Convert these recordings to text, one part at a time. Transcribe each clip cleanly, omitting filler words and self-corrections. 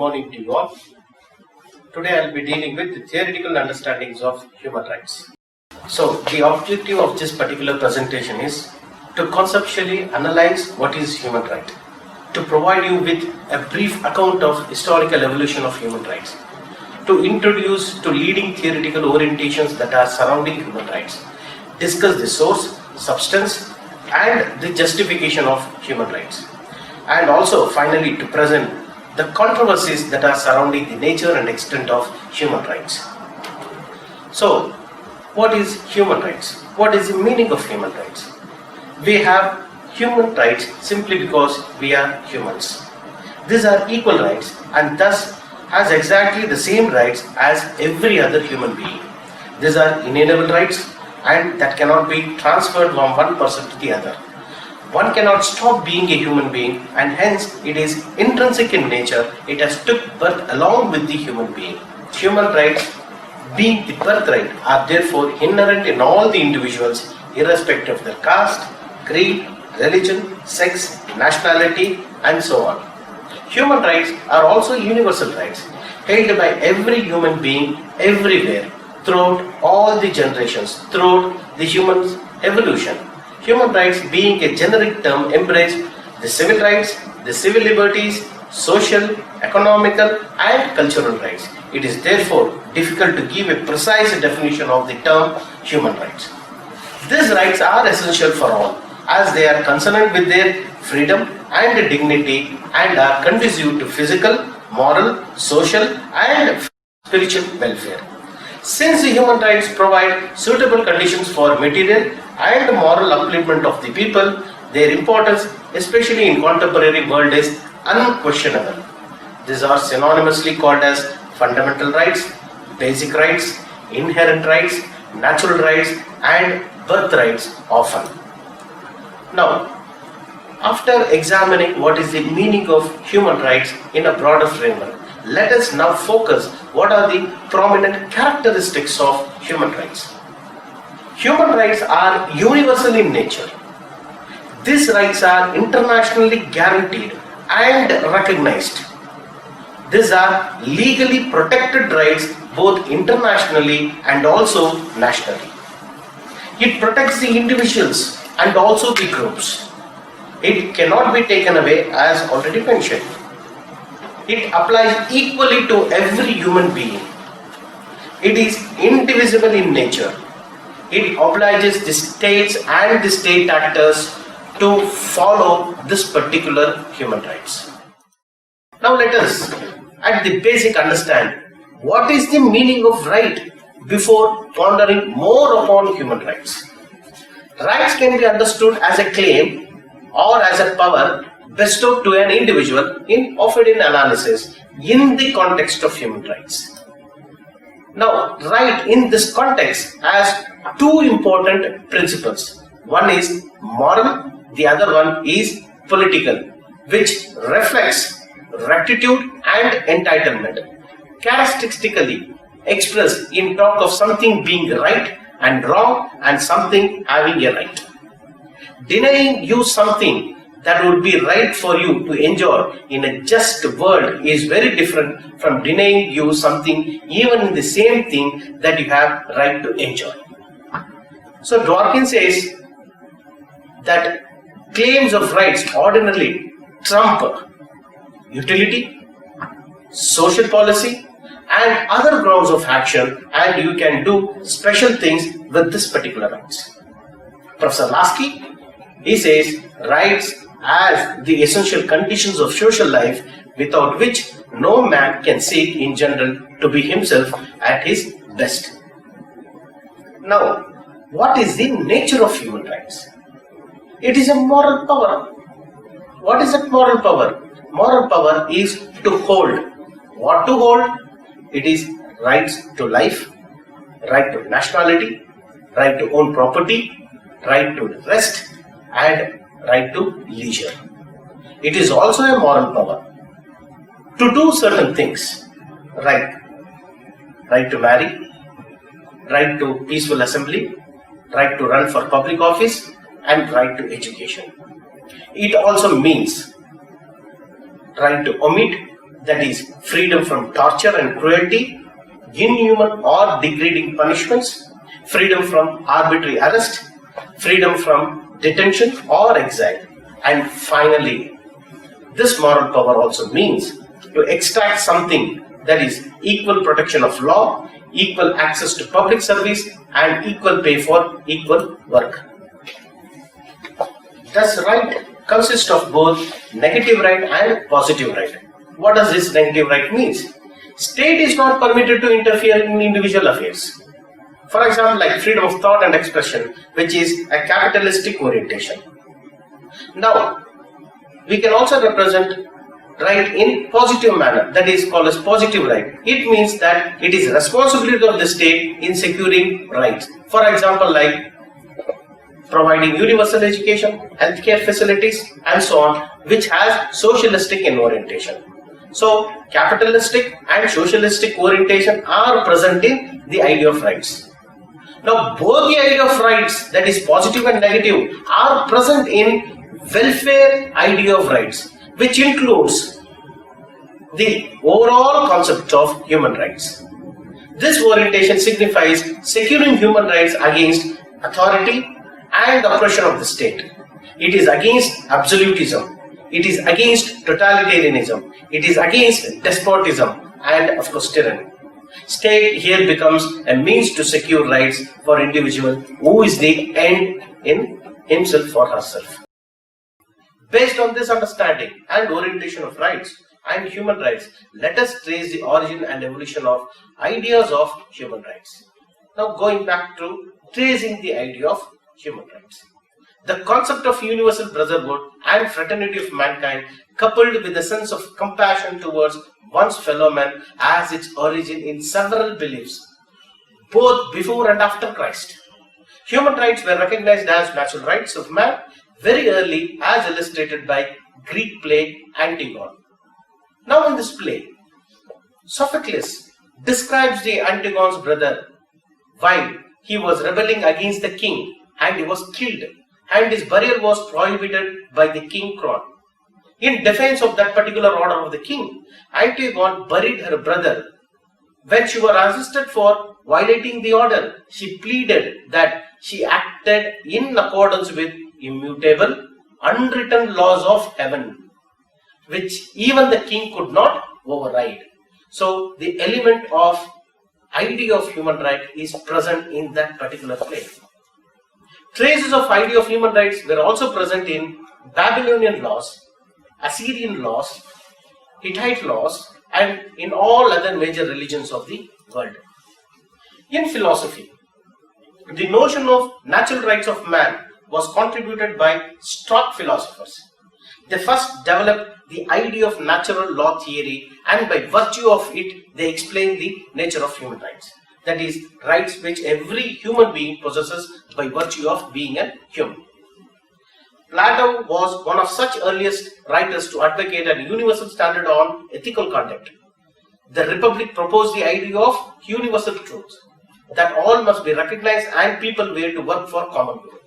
morning to you all. Today I will be dealing with the theoretical understandings of human rights. So the objective of this particular presentation is to conceptually analyze what is human right, to provide you with a brief account of historical evolution of human rights, to introduce to leading theoretical orientations that are surrounding human rights, discuss the source, substance and the justification of human rights, and also finally to present the controversies that are surrounding the nature and extent of human rights. So, what is human rights? What is the meaning of human rights? We have human rights simply because we are humans. These are equal rights and thus has exactly the same rights as every other human being. These are inalienable rights and that cannot be transferred from one person to the other. One cannot stop being a human being and hence it is intrinsic in nature. It has took birth along with the human being. Human rights being the birthright are therefore inherent in all the individuals irrespective of their caste, creed, religion, sex, nationality and so on. Human rights are also universal rights held by every human being everywhere throughout all the generations, throughout the human evolution. Human rights being a generic term embrace the civil rights, the civil liberties, social, economical and cultural rights. It is therefore difficult to give a precise definition of the term human rights. These rights are essential for all as they are concerned with their freedom and dignity and are conducive to physical, moral, social and spiritual welfare. Since the human rights provide suitable conditions for material and moral upliftment of the people, their importance, especially in contemporary world, is unquestionable. These are synonymously called as fundamental rights, basic rights, inherent rights, natural rights and birth rights often. Now, after examining what is the meaning of human rights in a broader framework, let us now focus what are the prominent characteristics of human rights. Human rights are universal in nature. These rights are internationally guaranteed and recognized. These are legally protected rights both internationally and also nationally. It protects the individuals and also the groups. It cannot be taken away as already mentioned. It applies equally to every human being. It is indivisible in nature. It obliges the states and the state actors to follow this particular human rights. Now let us at the basic understand what is the meaning of right before pondering more upon human rights. Rights can be understood as a claim or as a power bestowed to an individual in offered in analysis in the context of human rights. Now, right in this context has two important principles. One is moral, the other one is political, which reflects rectitude and entitlement, characteristically expressed in talk of something being right and wrong and something having a right. Denying you something that would be right for you to enjoy in a just world is very different from denying you something even in the same thing that you have right to enjoy. So Dworkin says that claims of rights ordinarily trump utility, social policy and other grounds of action, and you can do special things with this particular rights. Professor Lasky, he says rights as the essential conditions of social life without which no man can seek in general to be himself at his best. Now, what is the nature of human rights? It is a moral power. What is that moral power? Moral power is to hold. What to hold? It is rights to life, right to nationality, right to own property, right to rest and right to leisure. It is also a moral power to do certain things, right to marry, right to peaceful assembly, right to run for public office and right to education. It also means right to omit, that is freedom from torture and cruelty, inhuman or degrading punishments, freedom from arbitrary arrest, freedom from detention or exile, and finally, this moral power also means to extract something, that is equal protection of law, equal access to public service, and equal pay for equal work. Thus, right consists of both negative right and positive right. What does this negative right means? State is not permitted to interfere in individual affairs. For example, like freedom of thought and expression, which is a capitalistic orientation. Now, we can also represent right in positive manner, that is called as positive right. It means that it is responsibility of the state in securing rights. For example, like providing universal education, healthcare facilities, and so on, which has socialistic in orientation. So, capitalistic and socialistic orientation are present in the idea of rights. Now, both the idea of rights, that is positive and negative, are present in welfare idea of rights, which includes the overall concept of human rights. This orientation signifies securing human rights against authority and oppression of the state. It is against absolutism. It is against totalitarianism. It is against despotism and, of course, tyranny. State here becomes a means to secure rights for individual who is the end in himself or herself. Based on this understanding and orientation of rights and human rights, let us trace the origin and evolution of ideas of human rights. Now, going back to tracing the idea of human rights. The concept of universal brotherhood and fraternity of mankind, coupled with a sense of compassion towards one's fellow man, has its origin in several beliefs, both before and after Christ. Human rights were recognized as natural rights of man very early, as illustrated by Greek play Antigone. Now, in this play, Sophocles describes the Antigone's brother while he was rebelling against the king, and he was killed, and his burial was prohibited by the king Cron. In defense of that particular order of the king, Antigone buried her brother. When she was arrested for violating the order, she pleaded that she acted in accordance with immutable, unwritten laws of heaven, which even the king could not override. So, the element of idea of human right is present in that particular play. Traces of idea of human rights were also present in Babylonian laws, Assyrian laws, Hittite laws, and in all other major religions of the world. In philosophy, the notion of natural rights of man was contributed by Stoic philosophers. They first developed the idea of natural law theory, and by virtue of it, they explain the nature of human rights. That is, rights which every human being possesses by virtue of being a human. Plato was one of such earliest writers to advocate a universal standard on ethical conduct. The Republic proposed the idea of universal truth, that all must be recognized and people were to work for common good.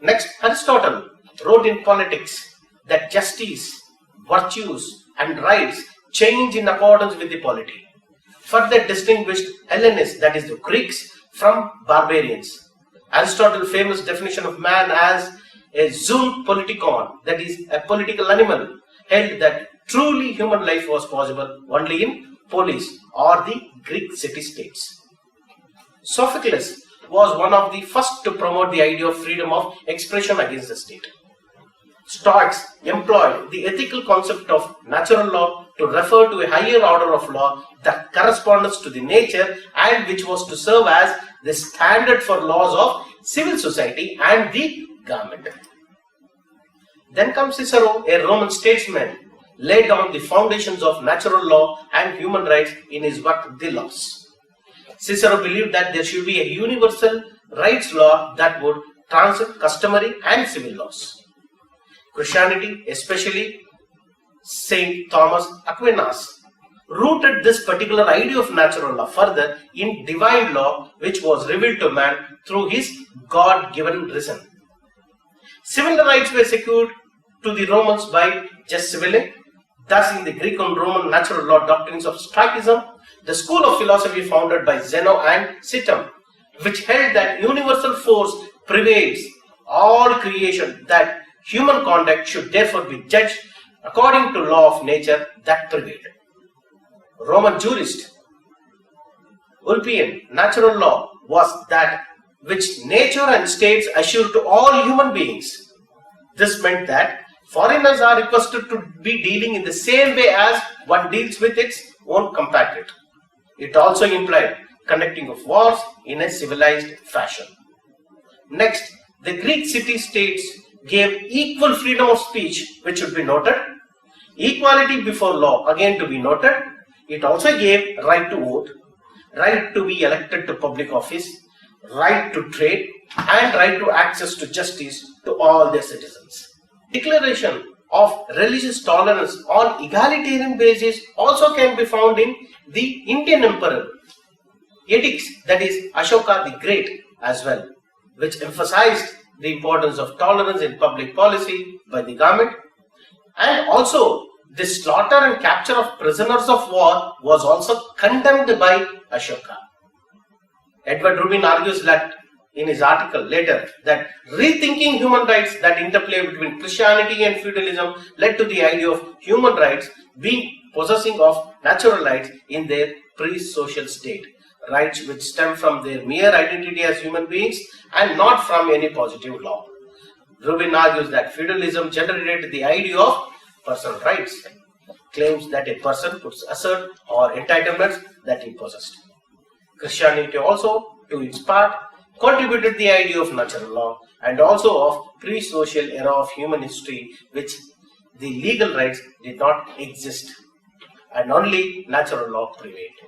Next, Aristotle wrote in Politics that justice, virtues, and rights change in accordance with the polity. Further distinguished Hellenists, that is the Greeks, from barbarians. Aristotle's famous definition of man as a zoon politikon, that is a political animal, held that truly human life was possible only in polis or the Greek city-states. Sophocles was one of the first to promote the idea of freedom of expression against the state. Stoics employed the ethical concept of natural law to refer to a higher order of law that corresponds to the nature and which was to serve as the standard for laws of civil society and the government. Then comes Cicero, a Roman statesman, laid down the foundations of natural law and human rights in his work De Laus. Cicero believed that there should be a universal rights law that would transcend customary and civil laws. Christianity, especially Saint Thomas Aquinas, rooted this particular idea of natural law further in divine law, which was revealed to man through his God-given reason. Similar rights were secured to the Romans by Jus Civile, Thus, in the Greek and Roman natural law doctrines of Stoicism, the school of philosophy founded by Zeno and Cittam, which held that universal force pervades all creation, that human conduct should therefore be judged according to law of nature that prevailed. Roman jurist Ulpian, natural law was that which nature and states assure to all human beings. This meant that foreigners are requested to be dealing in the same way as one deals with its own compatriot. It also implied conducting of wars in a civilized fashion. Next, the Greek city-states gave equal freedom of speech, which should be noted. Equality before law, again to be noted. It also gave right to vote, right to be elected to public office, right to trade, and right to access to justice to all their citizens. Declaration of religious tolerance on egalitarian basis also can be found in the Indian emperor edicts, that is Ashoka the Great as well, which emphasized the importance of tolerance in public policy by the government. And also the slaughter and capture of prisoners of war was also condemned by Ashoka. Edward Rubin argues that in his article later that rethinking human rights, that interplay between Christianity and feudalism, led to the idea of human rights being possessing of natural rights in their pre-social state, rights which stem from their mere identity as human beings and not from any positive law. Rubin argues that feudalism generated the idea of personal rights, claims that a person could assert or entitlements that he possessed. Christianity also, to its part, contributed the idea of natural law and also of pre-social era of human history, which the legal rights did not exist and only natural law prevailed.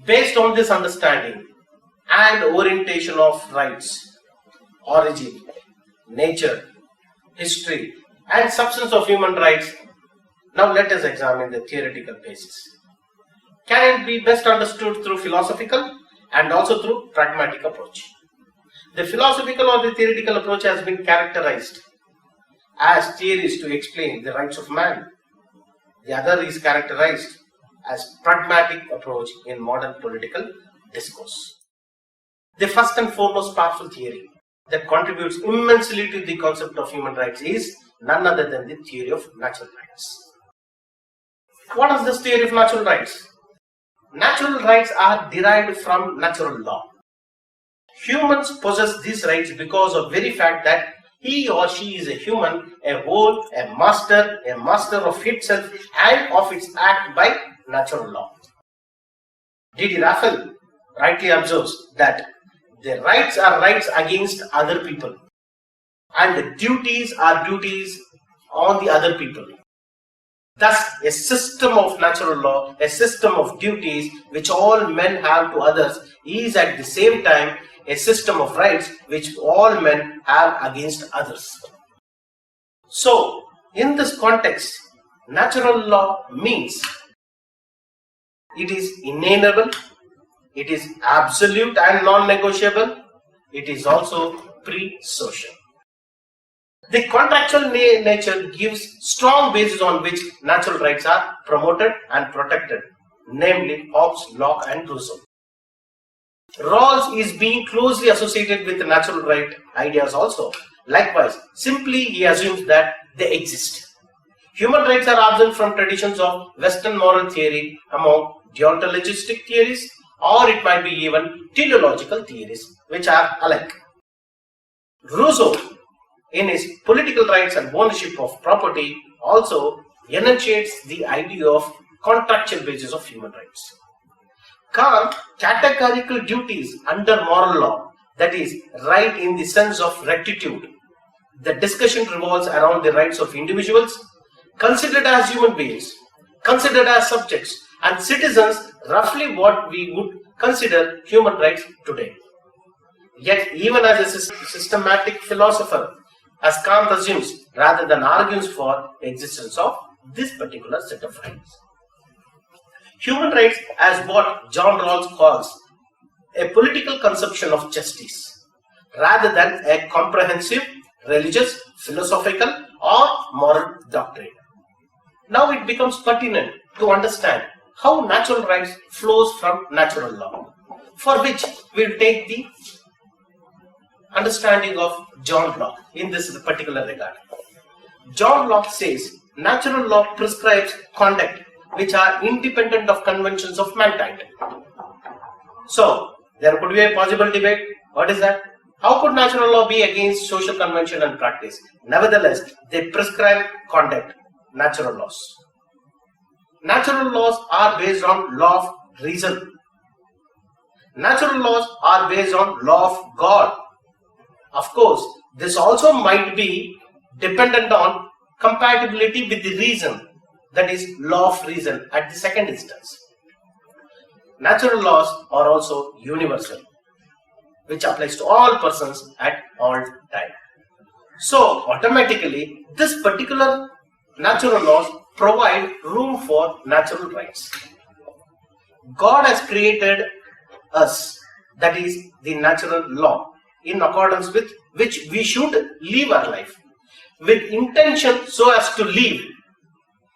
Based on this understanding and orientation of rights, origin, nature, history, and substance of human rights, now let us examine the theoretical basis. Can it be best understood through philosophical and also through pragmatic approach? The philosophical or the theoretical approach has been characterized as theories to explain the rights of man. The other is characterized as pragmatic approach in modern political discourse. The first and foremost powerful theory that contributes immensely to the concept of human rights is none other than the theory of natural rights. What is this theory of natural rights? Natural rights are derived from natural law. Humans possess these rights because of very fact that he or she is a human, a whole, a master of itself and of its act by natural law. D.D. Raphael rightly observes that the rights are rights against other people and the duties are duties on the other people. Thus, a system of natural law, a system of duties which all men have to others is at the same time a system of rights which all men have against others. So, in this context, natural law means it is inalienable, it is absolute and non-negotiable, it is also pre-social. The contractual nature gives strong basis on which natural rights are promoted and protected, namely Hobbes, Locke and Rousseau. Rawls is being closely associated with the natural right ideas also. Likewise, simply he assumes that they exist. Human rights are absent from traditions of Western moral theory among deontologistic theories, or it might be even teleological theories, which are alike. Rousseau, in his Political Rights and Ownership of Property, also enunciates the idea of contractual basis of human rights. Kant, categorical duties under moral law, that is, right in the sense of rectitude. The discussion revolves around the rights of individuals, considered as human beings, considered as subjects, and citizens, roughly what we would consider human rights today. Yet, even as a systematic philosopher, as Kant assumes, rather than argues for existence of this particular set of rights. Human rights as what John Rawls calls a political conception of justice, rather than a comprehensive religious, philosophical or moral doctrine. Now it becomes pertinent to understand how natural rights flows from natural law, for which we will take the understanding of John Locke in this particular regard. John Locke says natural law prescribes conduct which are independent of conventions of mankind. So there could be a possible debate. What is that? How could natural law be against social convention and practice? Nevertheless, they prescribe conduct, natural laws. Natural laws are based on law of reason. Natural laws are based on law of God. Of course, this also might be dependent on compatibility with the reason, that is law of reason at the second instance. Natural laws are also universal, which applies to all persons at all time. So automatically this particular natural laws provide room for natural rights. God has created us, that is the natural law, in accordance with which we should live our life with intention so as to live.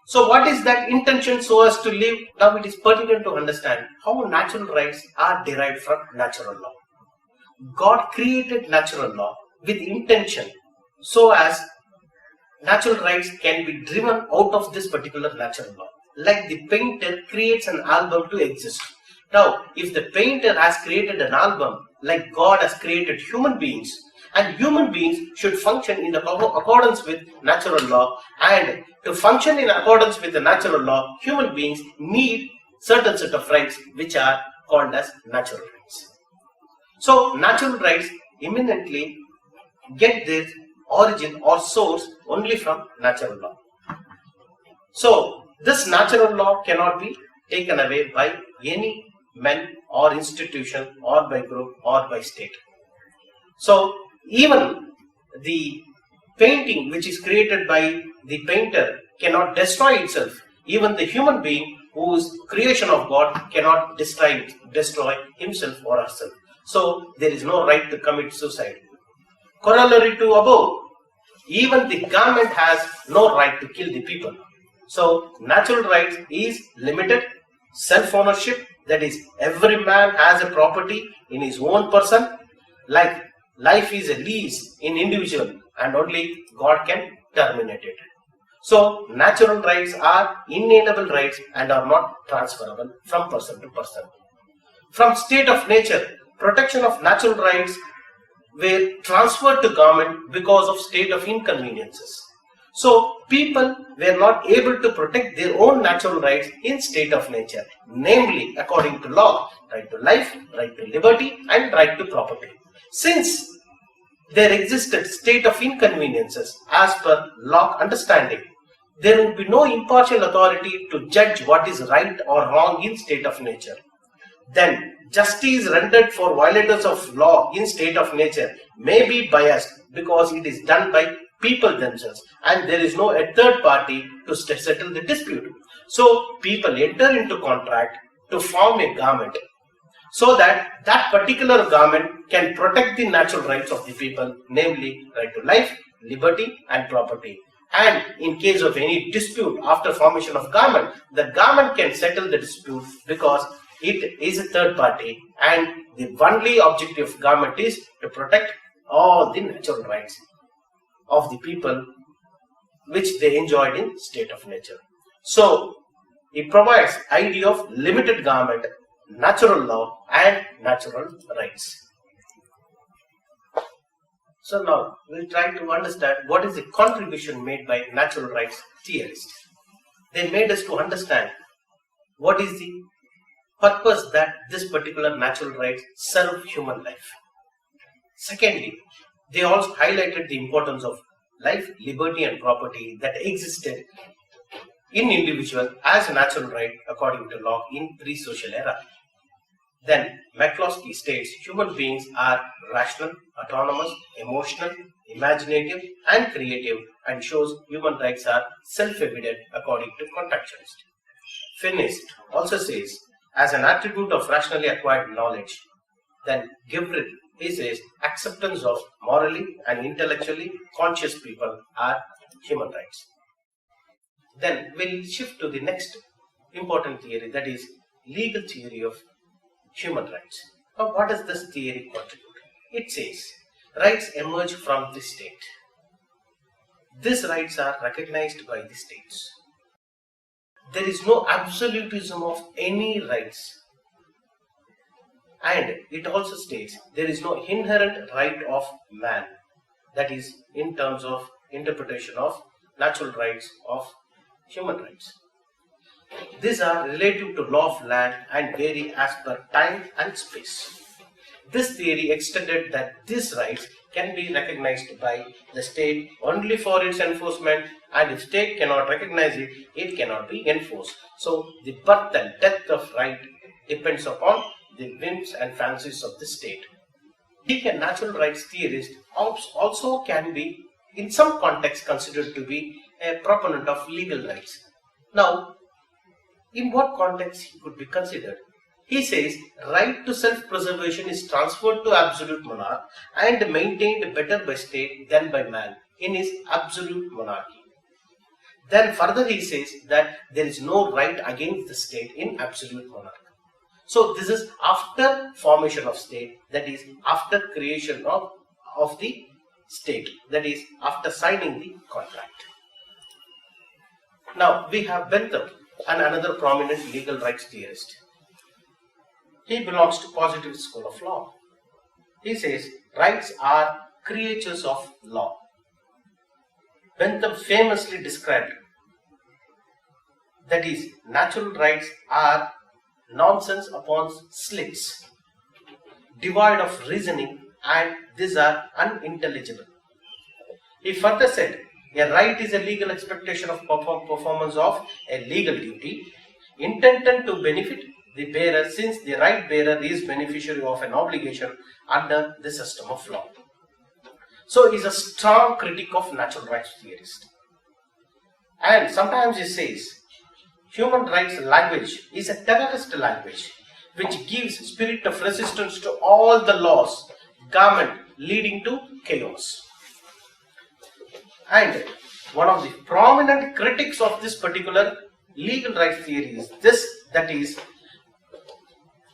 So what is that intention so as to live? Now it is pertinent to understand how natural rights are derived from natural law. God created natural law with intention so as natural rights can be driven out of this particular natural law. Like the painter creates an album to exist. Now, if the painter has created an album, like God has created human beings, and human beings should function in accordance with natural law, and to function in accordance with the natural law, human beings need certain set of rights which are called as natural rights. So, natural rights eminently get their origin or source only from natural law. So, this natural law cannot be taken away by any man or institution or by group or by state. So, even the painting which is created by the painter cannot destroy itself. Even the human being who is creation of God cannot destroy himself or herself. So, there is no right to commit suicide. Corollary to above, even the government has no right to kill the people. So, natural rights is limited, self-ownership, that is, every man has a property in his own person, like life is a lease in individual and only God can terminate it. So, natural rights are inalienable rights and are not transferable from person to person. From state of nature, protection of natural rights were transferred to government because of state of inconveniences. So, people were not able to protect their own natural rights in state of nature, namely, according to law, right to life, right to liberty, and right to property. Since there existed state of inconveniences as per Locke understanding, there would be no impartial authority to judge what is right or wrong in state of nature. Then, justice rendered for violators of law in state of nature may be biased because it is done by people themselves and there is no third party to settle the dispute. So, people enter into contract to form a government so that that particular government can protect the natural rights of the people, namely right to life, liberty and property. And in case of any dispute after formation of government, the government can settle the dispute because it is a third party and the only objective of government is to protect all the natural rights of the people which they enjoyed in state of nature. So, it provides idea of limited government, natural law and natural rights. So now, we'll try to understand what is the contribution made by natural rights theorists. They made us to understand what is the purpose that this particular natural rights serve human life. Secondly, they also highlighted the importance of life, liberty and property that existed in individual as a natural right according to law in pre-social era. Then McCloskey states human beings are rational, autonomous, emotional, imaginative and creative and shows human rights are self-evident according to contextualist. Finney also says as an attribute of rationally acquired knowledge. Then Gilbert, he says acceptance of morally and intellectually conscious people are human rights. Then we'll shift to the next important theory, that is legal theory of human rights. Now, what does this theory contribute? It says rights emerge from the state. These rights are recognized by the states. There is no absolutism of any rights. And it also states there is no inherent right of man, that is in terms of interpretation of natural rights of human rights. These are relative to law of land and vary as per time and space. This theory extended that these rights can be recognized by the state only for its enforcement, and if state cannot recognize it, it cannot be enforced. So the birth and death of right depends upon the whims and fancies of the state. Being a natural rights theorist also can be in some context considered to be a proponent of legal rights. Now, in what context he could be considered? He says right to self-preservation is transferred to absolute monarch and maintained better by state than by man in his absolute monarchy. Then further he says that there is no right against the state in absolute monarchy. So this is after formation of state, that is after creation of the state, that is after signing the contract. Now we have Bentham, and another prominent legal rights theorist. He belongs to positivist school of law. He says rights are creatures of law. Bentham famously described, that is, natural rights are nonsense upon slicks, devoid of reasoning, and these are unintelligible. He further said, a right is a legal expectation of performance of a legal duty intended to benefit the bearer, since the right bearer is beneficiary of an obligation under the system of law. So he is a strong critic of natural rights theorist. And sometimes he says human rights language is a terrorist language which gives spirit of resistance to all the laws, government, leading to chaos. And one of the prominent critics of this particular legal rights theory is this, that is,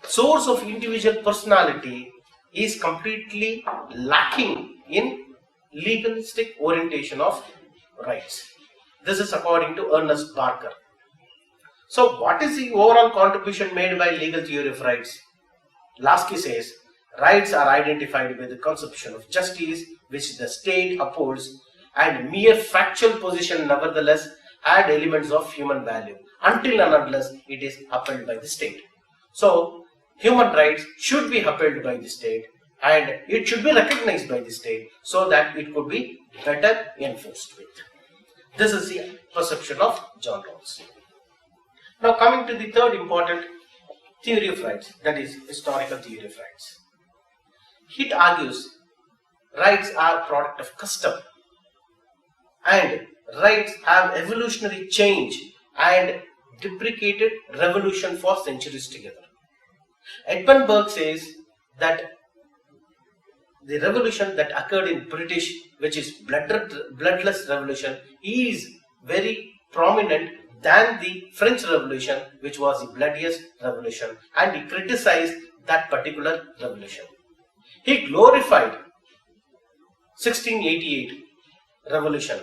source of individual personality is completely lacking in legalistic orientation of rights. This is according to Ernest Barker. So what is the overall contribution made by legal theory of rights? Lasky says rights are identified with the conception of justice which the state upholds, and mere factual position nevertheless add elements of human value until and unless it is upheld by the state. So human rights should be upheld by the state and it should be recognized by the state so that it could be better enforced with. This is the perception of John Rawls. Now coming to the third important theory of rights, that is historical theory of rights. It argues rights are product of custom and rights have evolutionary change and deprecated revolution for centuries together. Edmund Burke says that the revolution that occurred in British, which is bloodless revolution, is very prominent than the French Revolution, which was the bloodiest revolution, and he criticized that particular revolution. He glorified 1688 revolution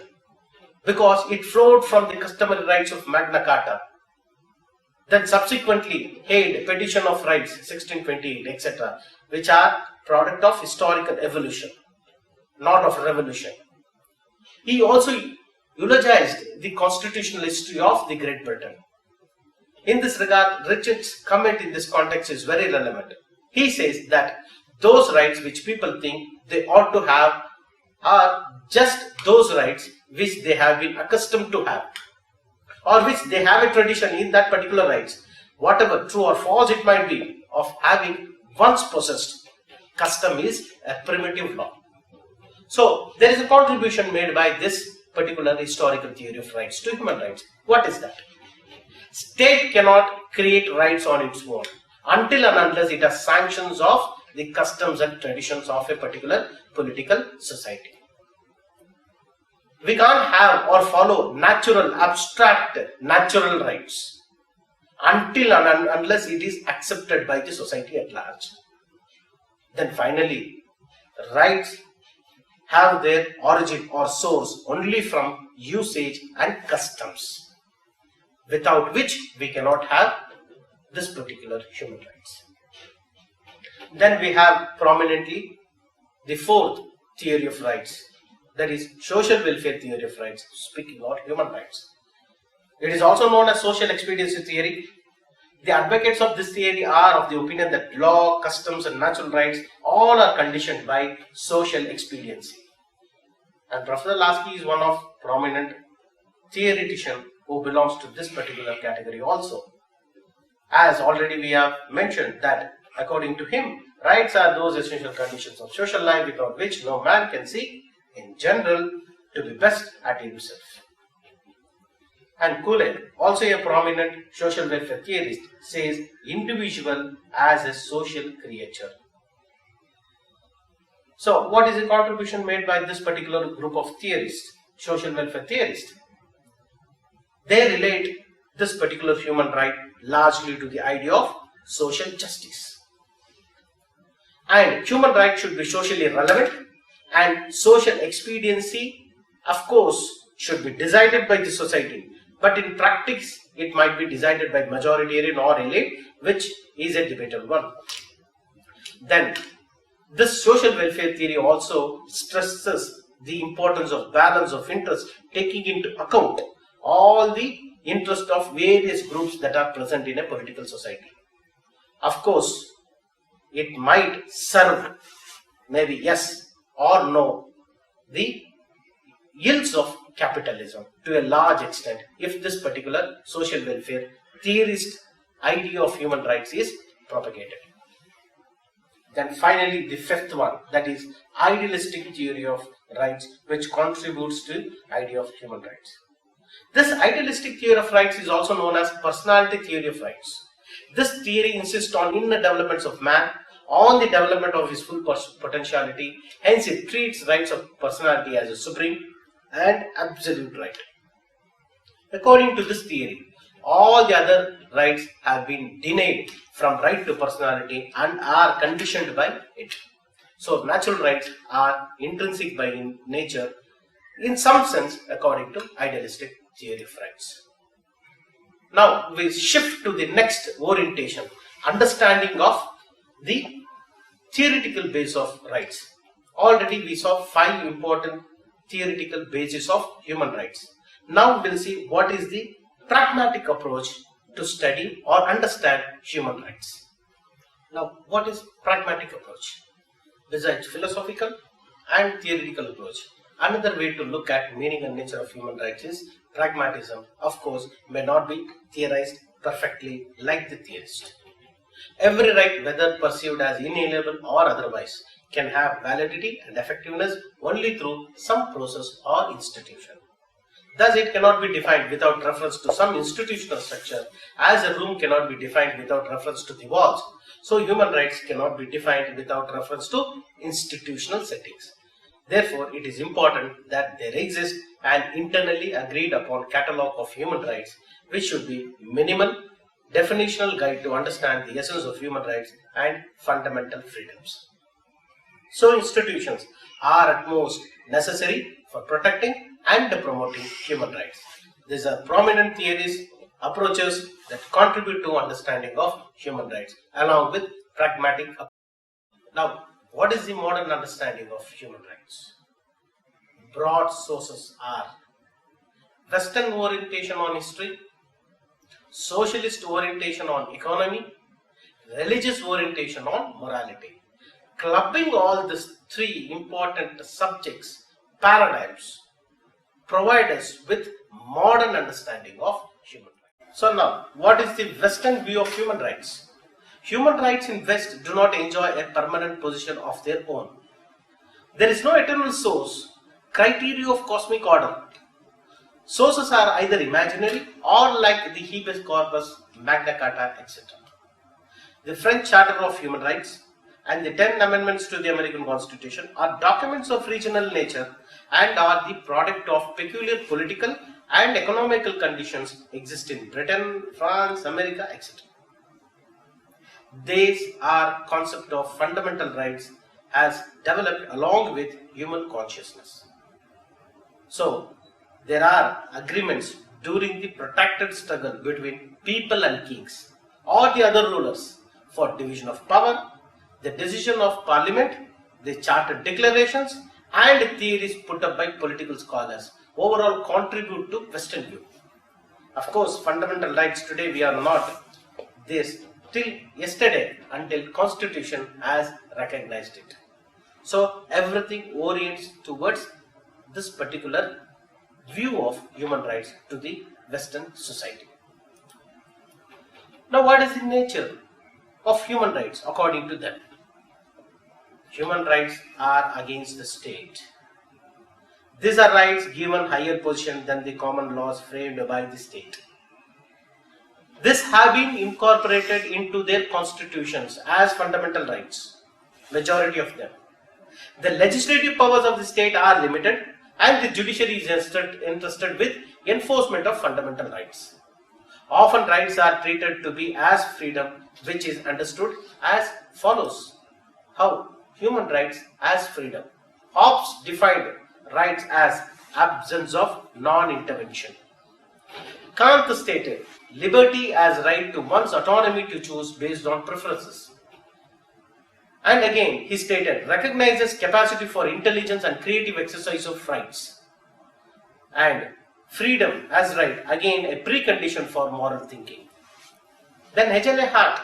because it flowed from the customary rights of Magna Carta. Then subsequently hailed Petition of Rights 1628, etc., which are product of historical evolution, not of revolution. He also eulogized the constitutional history of the Great Britain. In this regard, Richard's comment in this context is very relevant. He says that those rights which people think they ought to have are just those rights which they have been accustomed to have, or which they have a tradition in that particular rights, whatever true or false it might be, of having once possessed. Custom is a primitive law. So there is a contribution made by this particular historical theory of rights to human rights. What is that? State cannot create rights on its own until and unless it has sanctions of the customs and traditions of a particular political society. We can't have or follow natural, abstract, natural rights until and unless it is accepted by the society at large. Then finally, rights have their origin or source only from usage and customs, without which we cannot have this particular human rights. Then we have prominently the fourth theory of rights, that is social welfare theory of rights, speaking about human rights. It is also known as social expediency theory. The advocates of this theory are of the opinion that law, customs and natural rights all are conditioned by social expediency. And Professor Lasky is one of prominent theoretician who belongs to this particular category also. As already we have mentioned that according to him, rights are those essential conditions of social life without which no man can seek in general to be best at himself. And Cooley, also a prominent social welfare theorist, says individual as a social creature. So what is the contribution made by this particular group of theorists, social welfare theorists? They relate this particular human right largely to the idea of social justice. And human rights should be socially relevant, and social expediency, of course, should be decided by the society. But in practice, it might be decided by majoritarian or elite, which is a debatable one. Then, this social welfare theory also stresses the importance of balance of interest, taking into account all the interest of various groups that are present in a political society. Of course, it might serve, maybe yes or no, the ills of capitalism to a large extent if this particular social welfare theorist idea of human rights is propagated. Then finally the fifth one, that is idealistic theory of rights, which contributes to idea of human rights. This idealistic theory of rights is also known as personality theory of rights. This theory insists on inner developments of man, on the development of his full potentiality. Hence it treats rights of personality as a supreme and absolute right. According to this theory, all the other rights have been denied from right to personality and are conditioned by it. So natural rights are intrinsic by nature in some sense according to idealistic theory of rights. Now we shift to the next orientation, understanding of the theoretical base of rights. Already we saw 5 important theoretical basis of human rights. Now we'll see what is the pragmatic approach to study or understand human rights. Now what is pragmatic approach? Besides philosophical and theoretical approach, another way to look at meaning and nature of human rights is pragmatism. Of course, may not be theorized perfectly like the theorist. Every right, whether perceived as inalienable or otherwise, can have validity and effectiveness only through some process or institution. Thus, it cannot be defined without reference to some institutional structure, as a room cannot be defined without reference to the walls. So, human rights cannot be defined without reference to institutional settings. Therefore, it is important that there exists an internally agreed upon catalogue of human rights, which should be minimal, definitional guide to understand the essence of human rights and fundamental freedoms. So, institutions are at most necessary for protecting and promoting human rights. These are prominent theories, approaches that contribute to understanding of human rights along with pragmatic approach. Now, what is the modern understanding of human rights? Broad sources are Western orientation on history, socialist orientation on economy, religious orientation on morality. Clubbing all these 3 important subjects, paradigms, provide us with modern understanding of human rights. So now, what is the Western view of human rights? Human rights in West do not enjoy a permanent position of their own. There is no eternal source, criteria of cosmic order. Sources are either imaginary or like the habeas corpus, Magna Carta, etc. The French Charter of Human Rights and the 10 amendments to the American Constitution are documents of regional nature and are the product of peculiar political and economical conditions exist in Britain, France, America, etc. These are concept of fundamental rights has developed along with human consciousness. So, there are agreements during the protracted struggle between people and kings or the other rulers for division of power, the decision of parliament, the chartered declarations and theories put up by political scholars overall contribute to Western view. Of course, fundamental rights today we are not this till yesterday until Constitution has recognized it. So everything orients towards this particular view of human rights to the Western society. Now, what is the nature of human rights according to them? Human rights are against the state. These are rights given higher position than the common laws framed by the state. These have been incorporated into their constitutions as fundamental rights, majority of them. The legislative powers of the state are limited and the judiciary is entrusted with enforcement of fundamental rights. Often rights are treated to be as freedom, which is understood as follows. How? Human rights as freedom. Hobbes defined rights as absence of non-intervention. Kant stated liberty as right to one's autonomy to choose based on preferences. And again, he stated recognizes capacity for intelligence and creative exercise of rights. And freedom as right, again a precondition for moral thinking. Then H.L.A. Hart,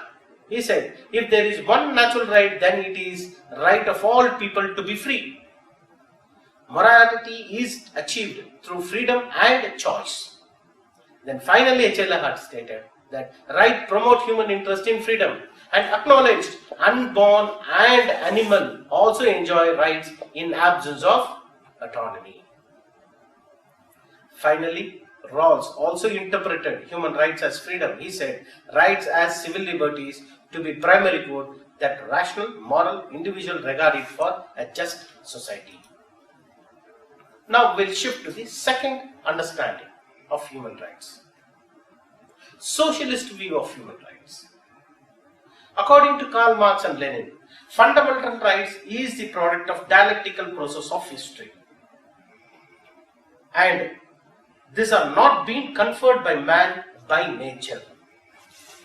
he said, if there is one natural right, then it is right of all people to be free. Morality is achieved through freedom and choice. Then finally H.L.A. Hart stated that right promote human interest in freedom and acknowledged unborn and animal also enjoy rights in absence of autonomy. Finally, Rawls also interpreted human rights as freedom. He said rights as civil liberties to be primary good that rational, moral individual regarded for a just society. Now we'll shift to the second understanding of human rights. Socialist view of human rights. According to Karl Marx and Lenin, fundamental rights is the product of dialectical process of history. And these are not being conferred by man by nature,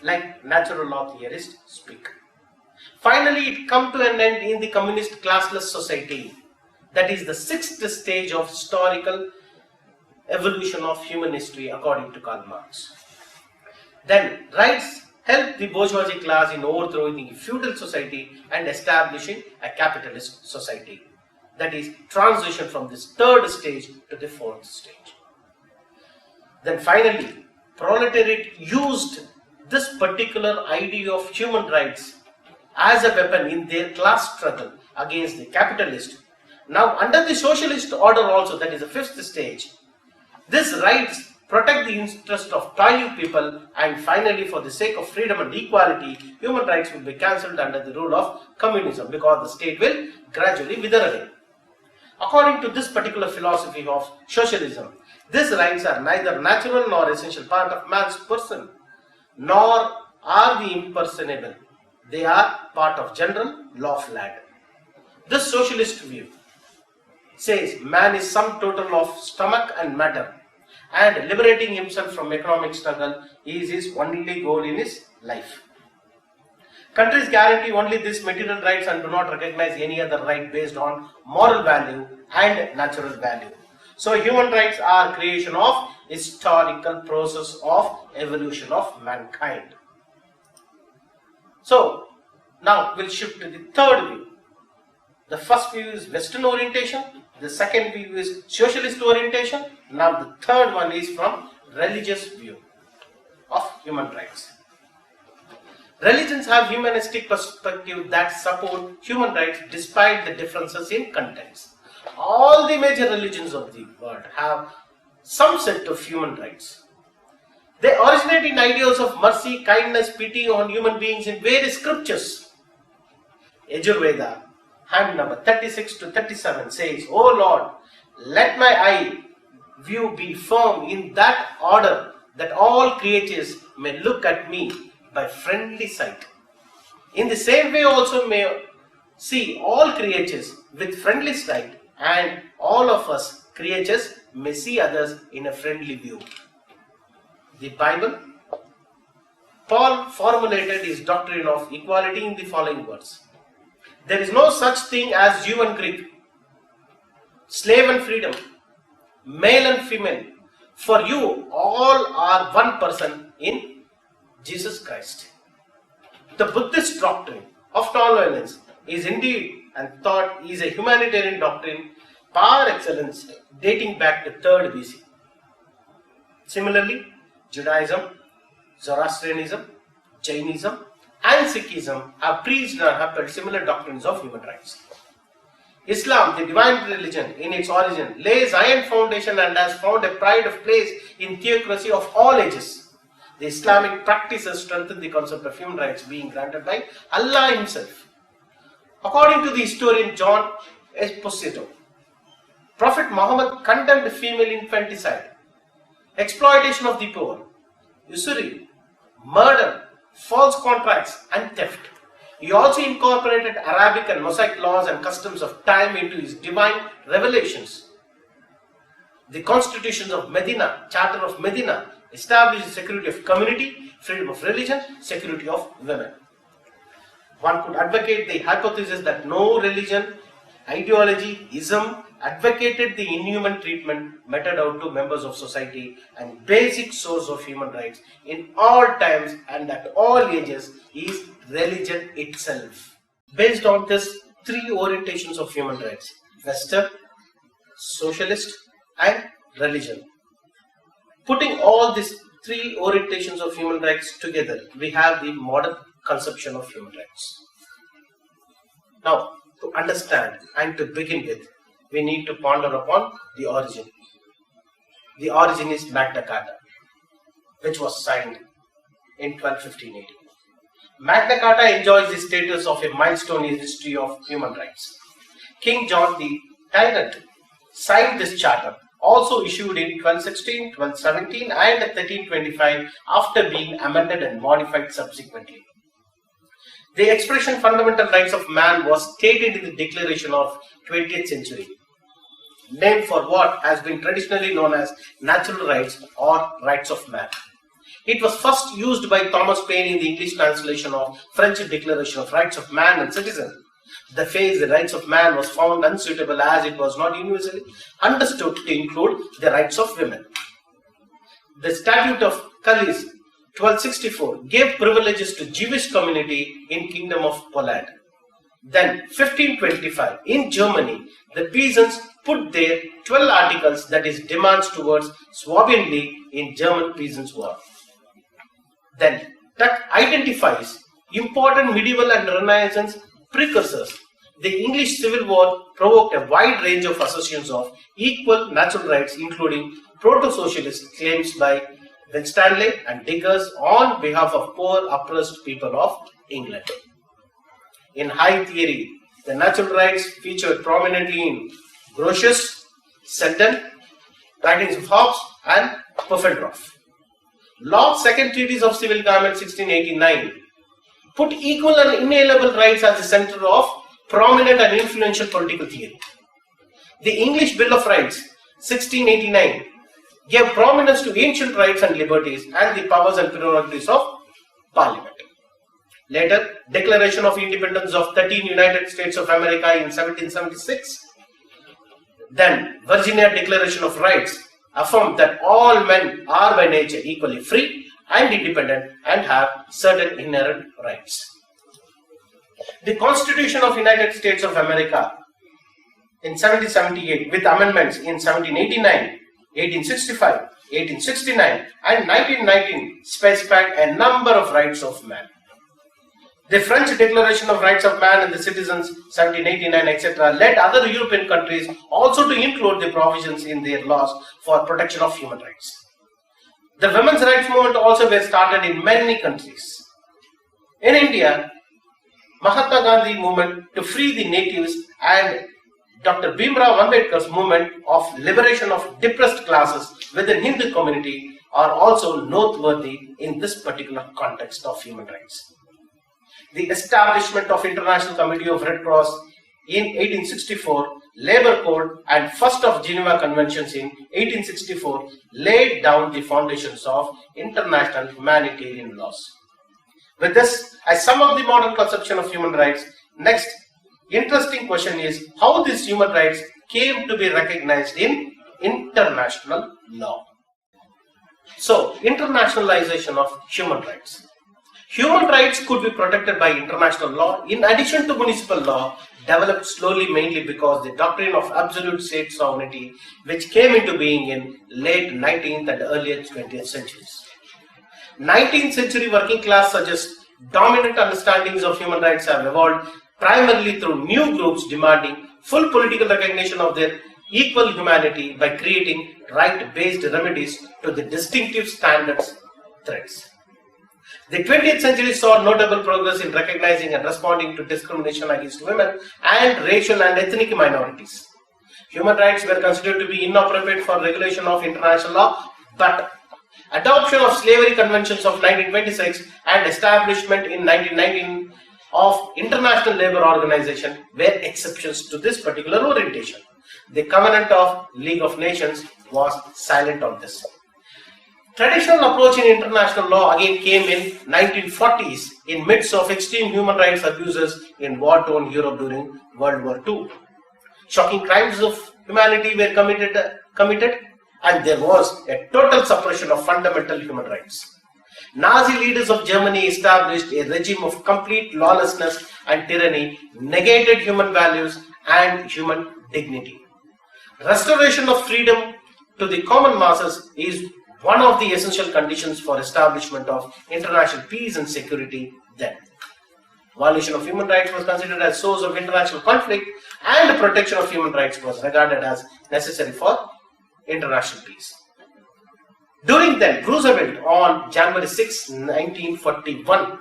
like natural law theorists speak. Finally, it come to an end in the communist classless society. That is the sixth stage of historical evolution of human history according to Karl Marx. Then rights help the bourgeoisie class in overthrowing the feudal society and establishing a capitalist society. That is transition from this third stage to the fourth stage. Then finally, proletariat used this particular idea of human rights as a weapon in their class struggle against the capitalist. Now under the socialist order also, that is the fifth stage, these rights protect the interest of toiling people, and finally for the sake of freedom and equality, human rights will be cancelled under the rule of communism because the state will gradually wither away. According to this particular philosophy of socialism, these rights are neither natural nor essential part of man's person, nor are the impersonable. They are part of general lawful ladder. This socialist view says man is sum total of stomach and matter, and liberating himself from economic struggle is his only goal in his life. Countries guarantee only these material rights and do not recognize any other right based on moral value and natural value. So human rights are creation of historical process of evolution of mankind. So now we'll shift to the third view. The first view is Western orientation, the second view is socialist orientation, now the third one is from religious view of human rights. Religions have humanistic perspective that support human rights despite the differences in contents. All the major religions of the world have some set of human rights. They originate in ideas of mercy, kindness, pity on human beings in various scriptures. Yajurveda, hymn number 36 to 37 says, O Lord, let my eye view be firm in that order that all creatures may look at me by friendly sight. In the same way also may see all creatures with friendly sight, and all of us creatures may see others in a friendly view. The Bible, Paul formulated his doctrine of equality in the following words. There is no such thing as Jew and Greek, slave and freedom, male and female. For you all are one person in Jesus Christ. The Buddhist doctrine of non-violence is indeed and thought is a humanitarian doctrine par excellence dating back to 3rd BC. Similarly, Judaism, Zoroastrianism, Jainism and Sikhism have preached and upheld similar doctrines of human rights. Islam, the divine religion in its origin, lays iron foundation and has found a pride of place in theocracy of all ages. The Islamic practices strengthen the concept of human rights being granted by Allah Himself. According to the historian John Esposito, Prophet Muhammad condemned female infanticide, exploitation of the poor, usury, murder, false contracts and theft. He also incorporated Arabic and Mosaic laws and customs of time into his divine revelations. The constitutions of Medina, Charter of Medina, established the security of community, freedom of religion, security of women. One could advocate the hypothesis that no religion, ideology, ism advocated the inhuman treatment meted out to members of society and basic source of human rights in all times and at all ages is religion itself. Based on this 3 orientations of human rights, Western, Socialist and religion. Putting all these 3 orientations of human rights together, we have the modern conception of human rights. Now, to understand and to begin with, we need to ponder upon the origin. The origin is Magna Carta, which was signed in 1215 AD. Magna Carta enjoys the status of a milestone in the history of human rights. King John the Tyrant signed this charter, also issued in 1216, 1217 and 1325 after being amended and modified subsequently. The expression fundamental rights of man was stated in the Declaration of 20th century, named for what has been traditionally known as natural rights or rights of man. It was first used by Thomas Paine in the English translation of French Declaration of Rights of Man and Citizen. The phrase the rights of man was found unsuitable as it was not universally understood to include the rights of women. The Statute of Calais 1264 gave privileges to Jewish community in Kingdom of Poland. Then 1525 in Germany, the peasants put their 12 articles, that is demands towards Swabian League in German Peasants' War. Then that identifies important medieval and Renaissance precursors. The English Civil War provoked a wide range of assertions of equal natural rights, including proto-socialist claims by Winstanley and Diggers on behalf of poor oppressed people of England. In high theory, the natural rights featured prominently in Grotius, Selden, writings of Hobbes and Pufendorf. Locke's Second Treatise of Civil Government 1689 put equal and inalienable rights as the center of prominent and influential political theory. The English Bill of Rights 1689 gave prominence to ancient rights and liberties and the powers and prerogatives of Parliament. Later, Declaration of Independence of 13 United States of America in 1776. Then, Virginia Declaration of Rights affirmed that all men are by nature equally free and independent and have certain inherent rights. The Constitution of United States of America in 1778 with amendments in 1789, 1865, 1869 and 1919 specified a number of rights of man. The French Declaration of Rights of Man and the Citizens 1789 etc. led other European countries also to include the provisions in their laws for protection of human rights. The women's rights movement also were started in many countries. In India, Mahatma Gandhi movement to free the natives and Dr. Bhimrao Ambedkar's movement of liberation of depressed classes within Hindu community are also noteworthy in this particular context of human rights. The establishment of International Committee of Red Cross in 1864, Labour Code and first of Geneva Conventions in 1864 laid down the foundations of international humanitarian laws. With this, I sum up the modern conception of human rights. Next, interesting question is how these human rights came to be recognized in international law. So, internationalization of human rights. Human rights could be protected by international law in addition to municipal law, developed slowly mainly because the doctrine of absolute state sovereignty which came into being in late 19th and earlier 20th centuries. 19th century working class suggests dominant understandings of human rights have evolved primarily through new groups demanding full political recognition of their equal humanity by creating right-based remedies to the distinctive standards threats. The 20th century saw notable progress in recognizing and responding to discrimination against women and racial and ethnic minorities. Human rights were considered to be inappropriate for regulation of international law, but adoption of slavery conventions of 1926 and establishment in 1919 of International Labour Organization were exceptions to this particular orientation. The Covenant of League of Nations was silent on this. Traditional approach in international law again came in 1940s in midst of extreme human rights abuses in war-torn Europe during World War II. Shocking crimes of humanity were committed and there was a total suppression of fundamental human rights. Nazi leaders of Germany established a regime of complete lawlessness and tyranny, negated human values and human dignity. Restoration of freedom to the common masses is one of the essential conditions for establishment of international peace and security then. Violation of human rights was considered as source of international conflict and protection of human rights was regarded as necessary for international peace. During then, Roosevelt on January 6, 1941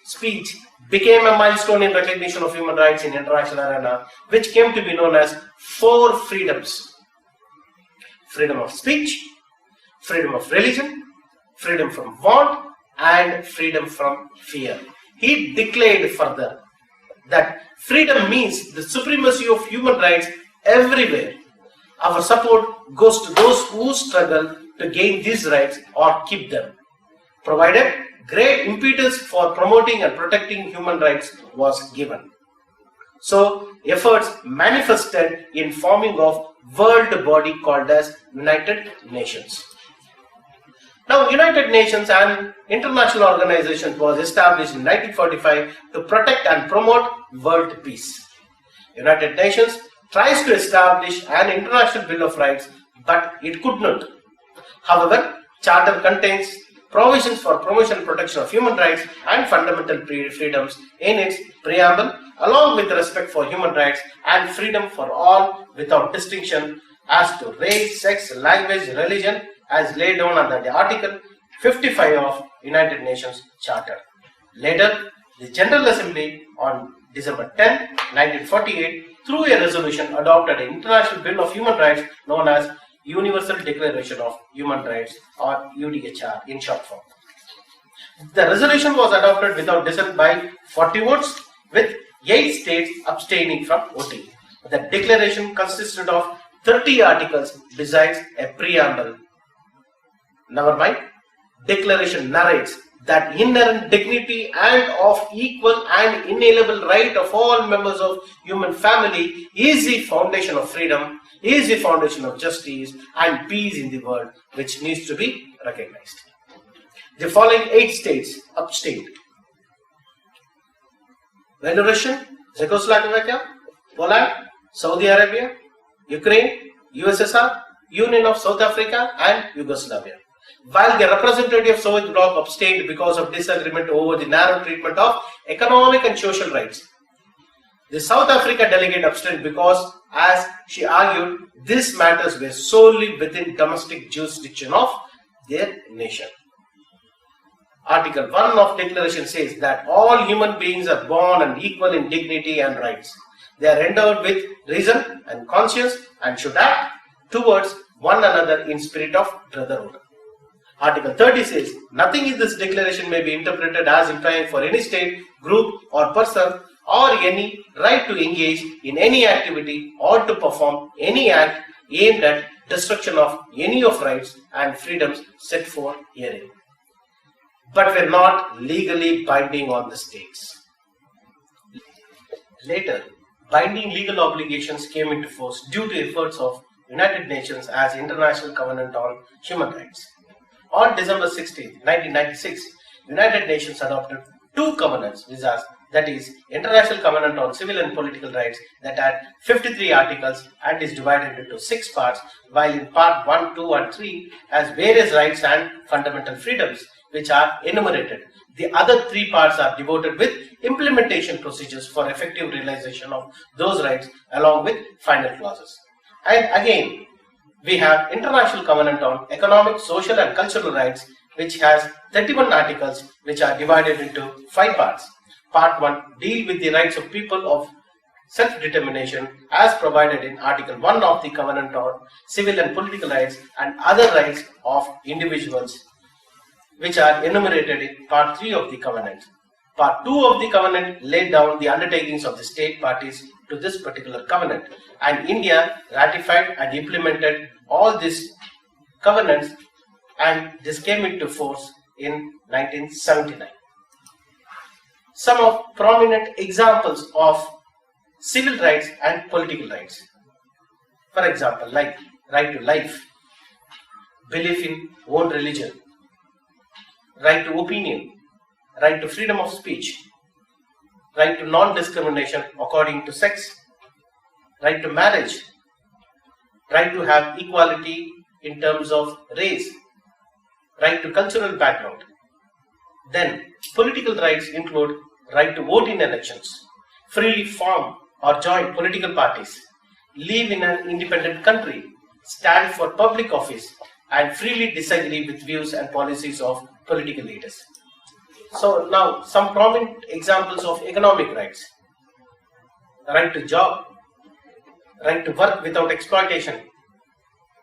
speech became a milestone in recognition of human rights in international arena, which came to be known as 4 freedoms. Freedom of speech, freedom of religion, freedom from want, and freedom from fear. He declared further that freedom means the supremacy of human rights everywhere. Our support goes to those who struggle to gain these rights or keep them, provided great impetus for promoting and protecting human rights was given. So, efforts manifested in forming of world body called as United Nations. Now, United Nations, an international organization, was established in 1945 to protect and promote world peace. United Nations tries to establish an international Bill of Rights, but it could not. However, Charter contains provisions for promotion and protection of human rights and fundamental freedoms in its preamble, along with respect for human rights and freedom for all without distinction as to race, sex, language, religion, as laid down under the Article 55 of United Nations Charter. Later, the General Assembly on December 10, 1948, through a resolution adopted an International Bill of Human Rights known as Universal Declaration of Human Rights, or UDHR in short form. The resolution was adopted without dissent by 40 votes, with 8 states abstaining from voting. The declaration consisted of 30 articles besides a preamble. Never mind, declaration narrates that inherent dignity and of equal and inalienable right of all members of human family is the foundation of freedom, is the foundation of justice and peace in the world, which needs to be recognized. The following 8 states abstained: Belarus, Czechoslovakia, Poland, Saudi Arabia, Ukraine, USSR, Union of South Africa and Yugoslavia. While the representative Soviet bloc abstained because of disagreement over the narrow treatment of economic and social rights. The South Africa delegate abstained because, as she argued, these matters were solely within domestic jurisdiction of their nation. Article 1 of Declaration says that all human beings are born and equal in dignity and rights. They are endowed with reason and conscience and should act towards one another in spirit of brotherhood. Article 30 says, nothing in this declaration may be interpreted as implying for any state, group or person or any right to engage in any activity or to perform any act aimed at destruction of any of rights and freedoms set forth herein, but were not legally binding on the states. Later, binding legal obligations came into force due to efforts of United Nations as International Covenant on Human Rights. On December 16, 1996, United Nations adopted two covenants, that is, International Covenant on Civil and Political Rights that had 53 articles and is divided into 6 parts, while in Part 1, 2 and 3 has various rights and fundamental freedoms which are enumerated. The other 3 parts are devoted with implementation procedures for effective realization of those rights along with final clauses. And again, we have International Covenant on Economic, Social and Cultural Rights, which has 31 articles which are divided into 5 parts. Part 1 deals with the rights of people of self-determination as provided in Article 1 of the Covenant on Civil and Political Rights and other rights of individuals, which are enumerated in Part 3 of the Covenant. Part 2 of the Covenant laid down the undertakings of the state parties to this particular Covenant, and India ratified and implemented all these covenants, and this came into force in 1979. Some of prominent examples of civil rights and political rights. For example, like right to life, belief in own religion, right to opinion, right to freedom of speech, right to non-discrimination according to sex, right to marriage, right to have equality in terms of race, right to cultural background. Then, political rights include right to vote in elections, freely form or join political parties, live in an independent country, stand for public office, and freely disagree with views and policies of political leaders. So now, some prominent examples of economic rights. Right to job, right to work without exploitation,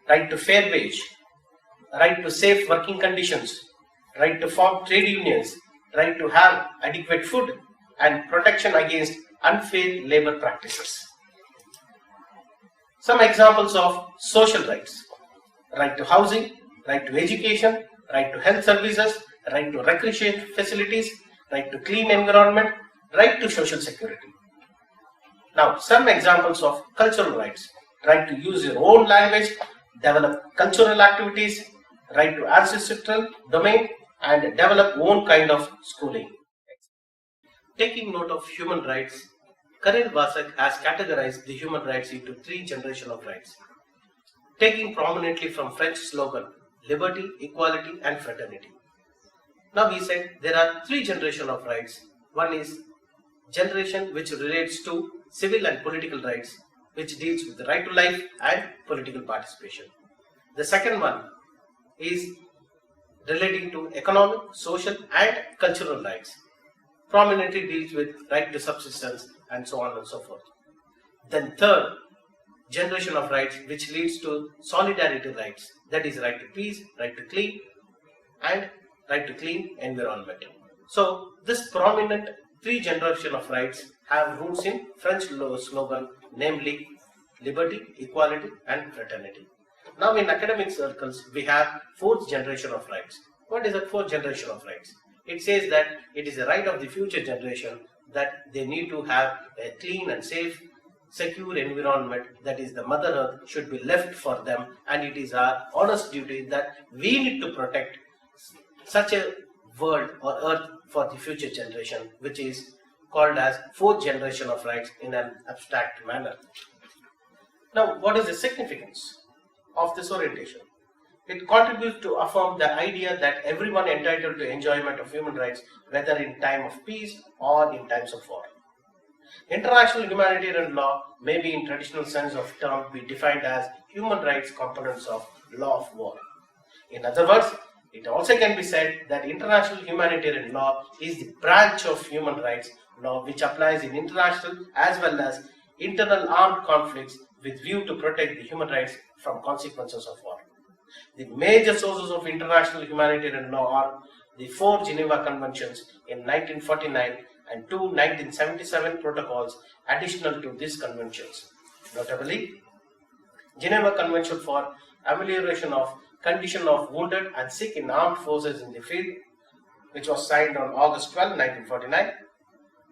right to fair wage, right to safe working conditions, right to form trade unions, right to have adequate food, and protection against unfair labor practices. Some examples of social rights: right to housing, right to education, right to health services, right to recreation facilities, right to clean environment, right to social security. Now, some examples of cultural rights: right to use your own language, develop cultural activities, right to ancestral domain, and develop own kind of schooling. Taking note of human rights, Karel Vasak has categorized the human rights into 3 generations of rights, taking prominently from French slogan, liberty, equality, and fraternity. Now he said there are 3 generations of rights. One is generation which relates to civil and political rights, which deals with the right to life and political participation. The second one is relating to economic, social and cultural rights, prominently deals with right to subsistence and so on and so forth. Then third generation of rights which leads to solidarity rights, that is right to peace, right to clean and right to clean environment. So this prominent 3 generations of rights have roots in French slogan, namely liberty, equality and fraternity. Now in academic circles we have 4th generation of rights. What is the 4th generation of rights? It says that it is the right of the future generation that they need to have a clean and safe, secure environment, that is the Mother Earth should be left for them, and it is our honest duty that we need to protect such a world or earth for the future generation, which is called as 4th generation of rights in an abstract manner. Now, what is the significance of this orientation? It contributes to affirm the idea that everyone entitled to enjoyment of human rights, whether in time of peace or in times of war. International humanitarian law may be in traditional sense of term be defined as human rights components of law of war. In other words, It also can be said that international humanitarian law is the branch of human rights law which applies in international as well as internal armed conflicts with view to protect the human rights from consequences of war. The major sources of international humanitarian law are the 4 Geneva Conventions in 1949 and 2 1977 protocols additional to these conventions. Notably, Geneva Convention for Amelioration of Condition of Wounded and Sick in Armed Forces in the Field, which was signed on August 12, 1949.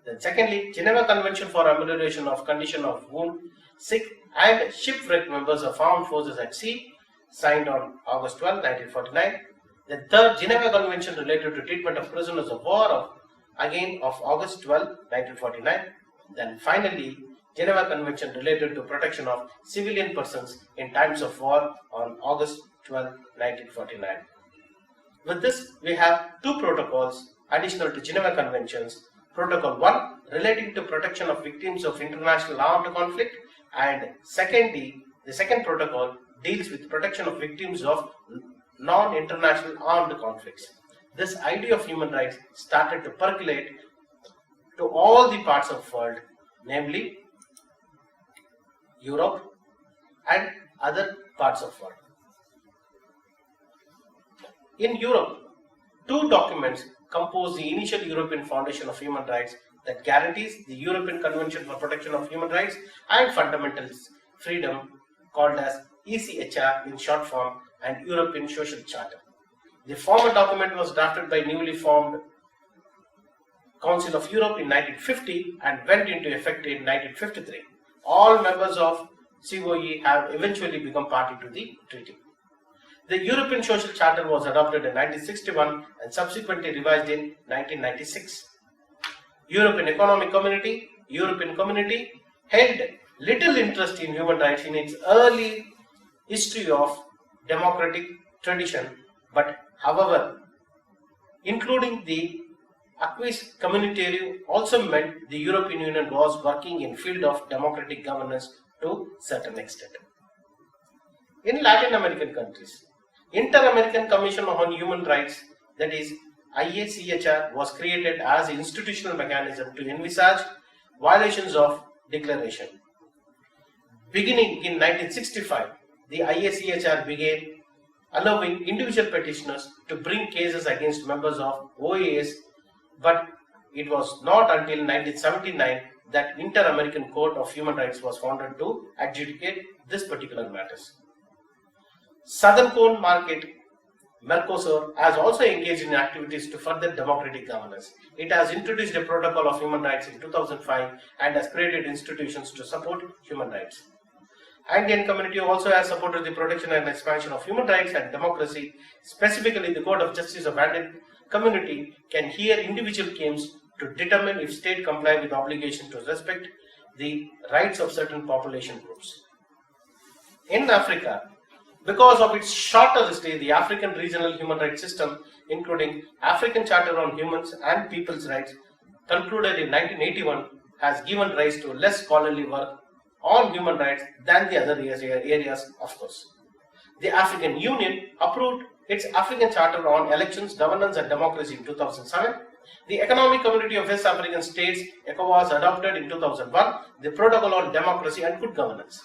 Then secondly, Geneva Convention for Amelioration of Condition of Wounded, Sick and Shipwrecked Members of Armed Forces at Sea, signed on August 12, 1949. The third, Geneva Convention related to treatment of prisoners of war, again of August 12, 1949. Then finally, Geneva Convention related to protection of civilian persons in times of war on August 12, 1949. With this, we have 2 protocols additional to Geneva Conventions. Protocol 1 relating to protection of victims of international armed conflict, and secondly, the second protocol deals with protection of victims of non-international armed conflicts. This idea of human rights started to percolate to all the parts of the world, namely Europe and other parts of the world. In Europe, 2 documents compose the initial European Foundation of Human Rights that guarantees the European Convention for Protection of Human Rights and Fundamental Freedom, called as ECHR in short form, and European Social Charter. The former document was drafted by newly formed Council of Europe in 1950 and went into effect in 1953. All members of COE have eventually become party to the treaty. The European Social Charter was adopted in 1961 and subsequently revised in 1996. European Economic European Community held little interest in human rights in its early history of democratic tradition, but however, including the acquis communautaire also meant the European Union was working in field of democratic governance to a certain extent. In Latin American countries, Inter-American Commission on Human Rights, that is IACHR, was created as an institutional mechanism to envisage violations of declaration. Beginning in 1965, the IACHR began allowing individual petitioners to bring cases against members of OAS, but it was not until 1979 that Inter-American Court of Human Rights was founded to adjudicate this particular matters. Southern Cone Market, Mercosur, has also engaged in activities to further democratic governance. It has introduced a protocol of human rights in 2005 and has created institutions to support human rights. Andean community also has supported the protection and expansion of human rights and democracy. Specifically, the Court of Justice of Andean community can hear individual claims to determine if state comply with obligation to respect the rights of certain population groups. In Africa, because of its shorter history, the African Regional Human Rights System, including African Charter on Humans and People's Rights, concluded in 1981, has given rise to less scholarly work on human rights than the other areas, of course. The African Union approved its African Charter on Elections, Governance and Democracy in 2007. The Economic Community of West African States, ECOWAS, adopted in 2001 the Protocol on Democracy and Good Governance.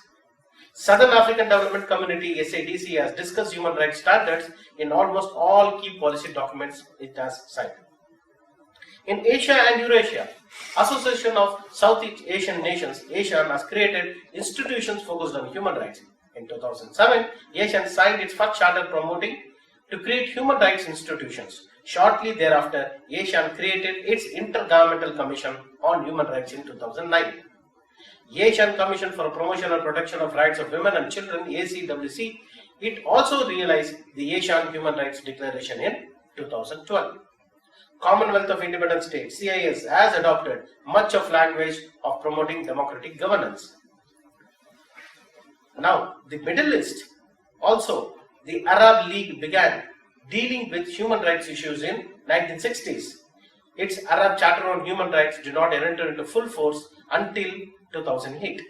Southern African Development Community, SADC, has discussed human rights standards in almost all key policy documents it has signed. In Asia and Eurasia, Association of Southeast Asian Nations, ASEAN, has created institutions focused on human rights. In 2007, ASEAN signed its first charter promoting to create human rights institutions. Shortly thereafter, ASEAN created its Intergovernmental Commission on Human Rights in 2009. Asian Commission for Promotion and Protection of Rights of Women and Children, ACWC, it also realized the Asian Human Rights Declaration in 2012. Commonwealth of Independent States, CIS, has adopted much of language of promoting democratic governance. Now, the Middle East, also the Arab League began dealing with human rights issues in 1960s. Its Arab Charter on Human Rights did not enter into full force until 2008.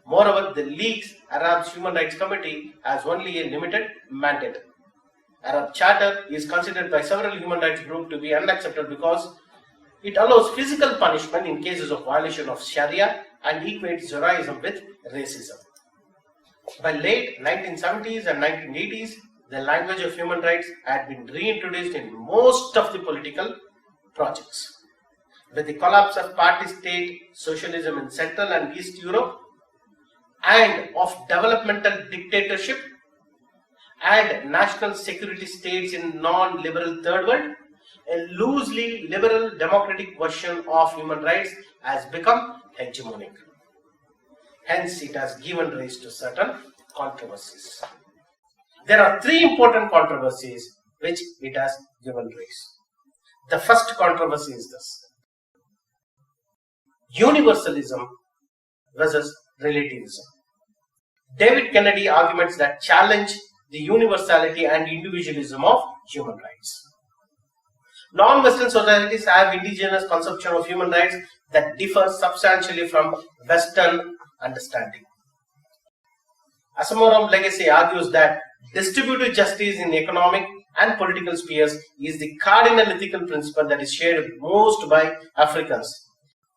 Moreover, the League's Arab Human Rights Committee has only a limited mandate. Arab Charter is considered by several human rights groups to be unacceptable because it allows physical punishment in cases of violation of Sharia and equates Zoroastrianism with racism. By late 1970s and 1980s, the language of human rights had been reintroduced in most of the political projects. With the collapse of party-state socialism in Central and East Europe and of developmental dictatorship and national security states in non-liberal third world, a loosely liberal democratic version of human rights has become hegemonic. Hence, it has given rise to certain controversies. There are three important controversies which it has given rise. The first controversy is this: universalism versus relativism. David Kennedy arguments that challenge the universality and individualism of human rights. Non-Western societies have indigenous conception of human rights that differ substantially from Western understanding. Asamoram Legacy argues that distributive justice in economic and political spheres is the cardinal ethical principle that is shared most by Africans.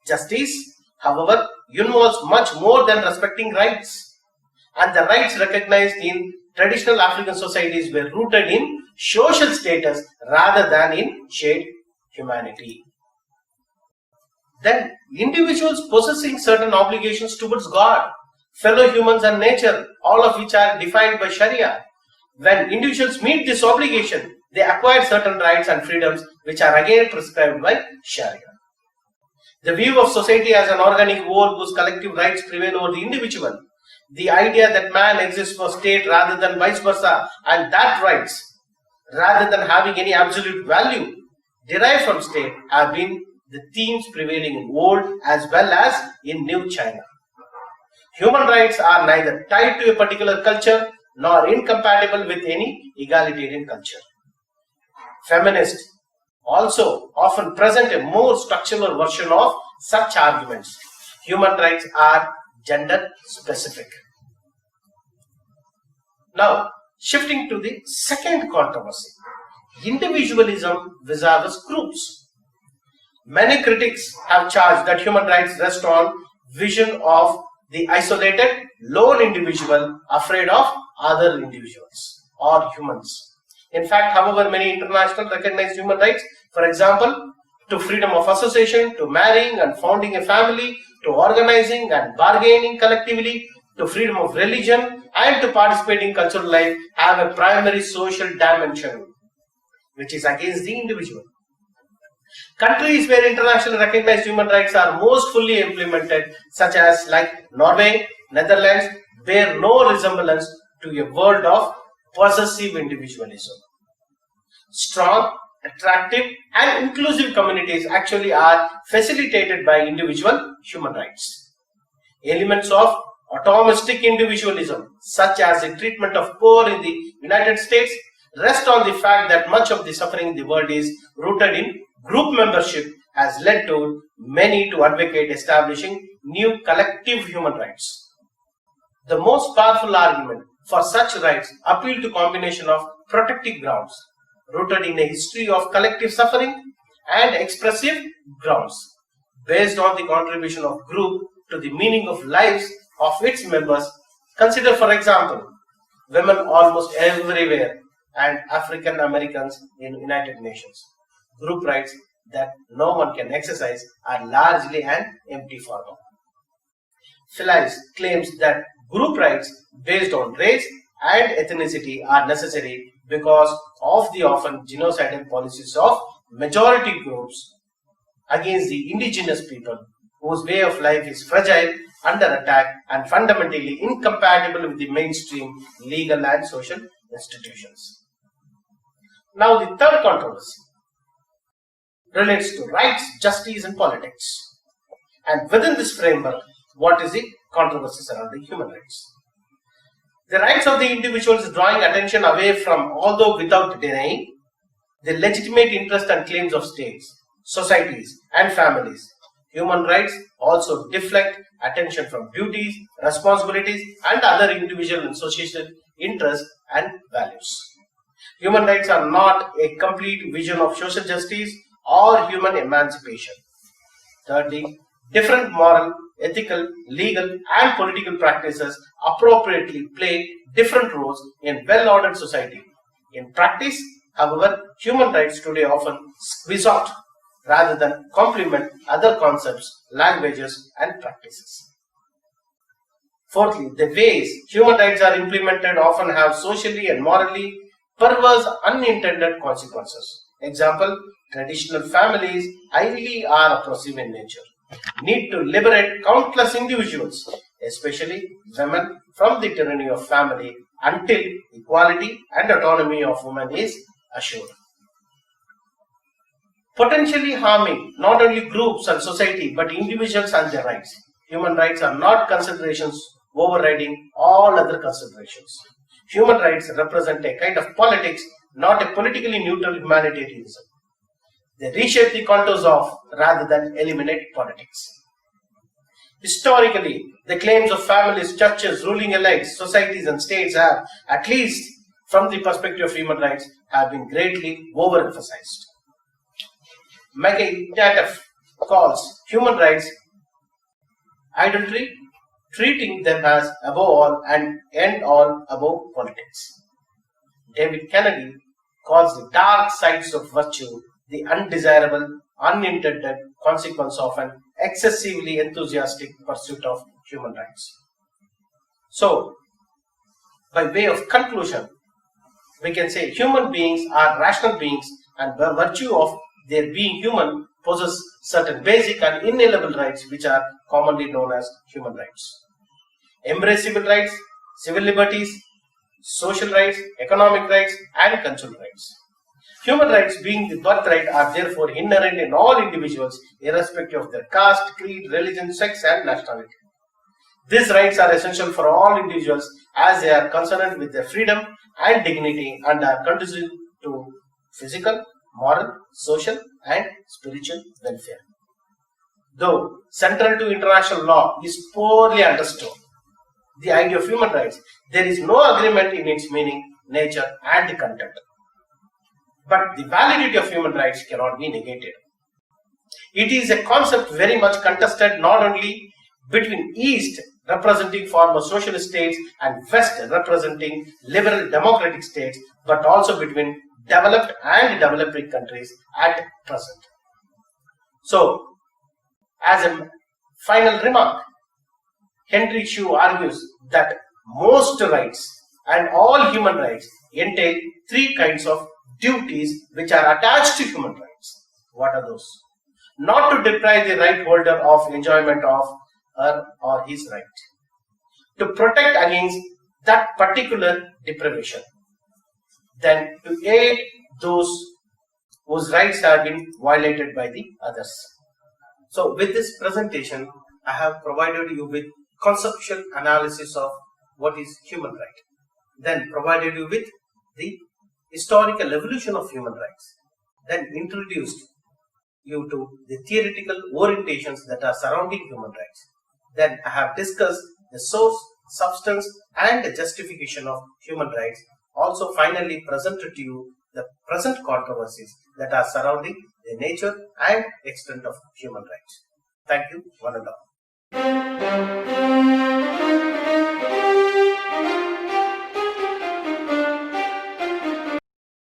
Justice, however, involves much more than respecting rights, and the rights recognized in traditional African societies were rooted in social status rather than in shared humanity. Then, individuals possessing certain obligations towards God, fellow humans and nature, all of which are defined by Sharia. When individuals meet this obligation, they acquire certain rights and freedoms which are again prescribed by Sharia. The view of society as an organic whole whose collective rights prevail over the individual. The idea that man exists for state rather than vice versa, and that rights, rather than having any absolute value derived from state, have been the themes prevailing in old as well as in new China. Human rights are neither tied to a particular culture nor incompatible with any egalitarian culture. Feminists also often present a more structural version of such arguments. Human rights are gender specific. Now, shifting to the second controversy, individualism vis-a-vis groups. Many critics have charged that human rights rest on vision of the isolated, lone individual afraid of other individuals or humans. In fact, however, many international recognized human rights, for example, to freedom of association, to marrying and founding a family, to organizing and bargaining collectively, to freedom of religion, and to participate in cultural life, have a primary social dimension, which is against the individual. Countries where internationally recognized human rights are most fully implemented, such as like Norway, Netherlands, bear no resemblance to a world of possessive individualism. Strong, attractive, and inclusive communities actually are facilitated by individual human rights. Elements of atomistic individualism, such as the treatment of poor in the United States, rest on the fact that much of the suffering in the world is rooted in group membership, has led to many to advocate establishing new collective human rights. The most powerful argument for such rights appeal to combination of protective grounds, rooted in a history of collective suffering, and expressive grounds, based on the contribution of group to the meaning of lives of its members. Consider, for example, women almost everywhere and African Americans in United Nations. Group rights that no one can exercise are largely an empty form. Phillips claims that group rights based on race and ethnicity are necessary because of the often genocidal policies of majority groups against the indigenous people, whose way of life is fragile, under attack, and fundamentally incompatible with the mainstream legal and social institutions. Now, the third controversy relates to rights, justice, and politics. And within this framework, what is the controversy surrounding human rights? The rights of the individual is drawing attention away from, although without denying, the legitimate interests and claims of states, societies, and families. Human rights also deflect attention from duties, responsibilities, and other individual and social interests and values. Human rights are not a complete vision of social justice or human emancipation. Thirdly, different moral, ethical, legal, and political practices appropriately play different roles in well-ordered society. In practice, however, human rights today often squeeze out rather than complement other concepts, languages, and practices. Fourthly, the ways human rights are implemented often have socially and morally perverse unintended consequences. Example, traditional families highly are oppressive in nature, need to liberate countless individuals, especially women, from the tyranny of family until equality and autonomy of women is assured. Potentially harming not only groups and society but individuals and their rights. Human rights are not considerations overriding all other considerations. Human rights represent a kind of politics, not a politically neutral humanitarianism. They reshape the contours of rather than eliminate politics. Historically, the claims of families, churches, ruling elites, societies, and states have, at least from the perspective of human rights, have been greatly overemphasized. Ignatieff calls human rights idolatry, treating them as above all and end all above politics. David Kennedy calls the dark sides of virtue the undesirable, unintended consequence of an excessively enthusiastic pursuit of human rights. So, by way of conclusion, we can say human beings are rational beings, and by virtue of their being human, possess certain basic and inalienable rights which are commonly known as human rights. Embrace civil rights, civil liberties, social rights, economic rights, and cultural rights. Human rights, being the birthright, are therefore inherent in all individuals, irrespective of their caste, creed, religion, sex, and nationality. These rights are essential for all individuals as they are concerned with their freedom and dignity and are conducive to physical, moral, social, and spiritual welfare. Though central to international law is poorly understood, the idea of human rights, there is no agreement in its meaning, nature, and content. But the validity of human rights cannot be negated. It is a concept very much contested not only between East, representing former socialist states, and West, representing liberal democratic states, but also between developed and developing countries at present. So, as a final remark, Henry Shue argues that most rights and all human rights entail three kinds of duties which are attached to human rights. What are those? Not to deprive the right holder of enjoyment of her or his right. To protect against that particular deprivation. Then to aid those whose rights have been violated by the others. So with this presentation, I have provided you with conceptual analysis of what is human right. Then provided you with the historical evolution of human rights. Then introduced you to the theoretical orientations that are surrounding human rights. Then I have discussed the source, substance, and the justification of human rights. Also finally presented to you the present controversies that are surrounding the nature and extent of human rights. Thank you, one and all.